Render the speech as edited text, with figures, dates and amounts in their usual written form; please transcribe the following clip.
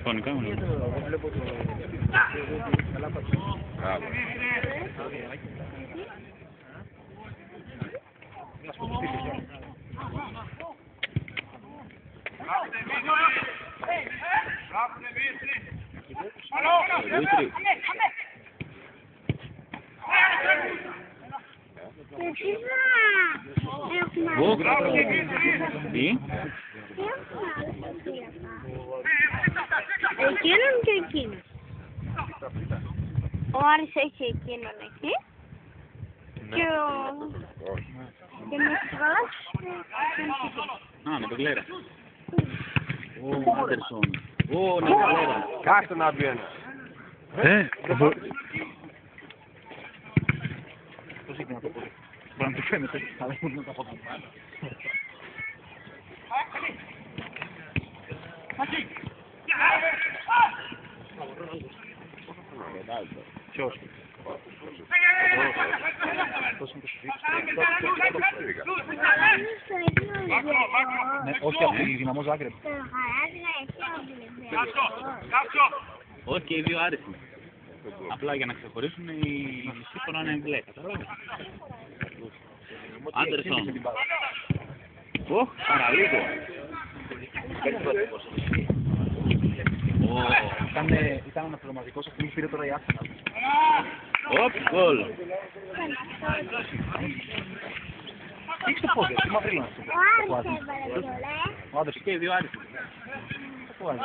Φωνικά μου λέει. Μπράβο. Τι? Εκείνον και εκείνον. Ο Άρης έχει εκείνον εκεί. Και ο... Και με σκαλάς. Α, με τον Κλέρα. Ω, Άντερσον. Ω, ναι, Κλέρα. Κάτσε να μπει ένα. Πώς είχε να το πω. Μπορεί να το φαίνεται, αλλά μπορεί να το πω. Ποιος? Όχι από τη Δυναμό Ζάγκρεπ. Όχι και οι δύο άριθμοι. Απλά για να ξεχωρίσουν οι μισοί φοράνε μπλε. Καταλάβες. Άντερσον. Ωχ, παραλίγο. Ήταν αναπληρωματικός, αυτήν πήρε τώρα η Arsenal. Οπ, γκολ. Έχεις το πόδι, τι μαυρίλα να σου πω. Ο Άντερσον και οι δύο άριθμοι. Πού άρεσε.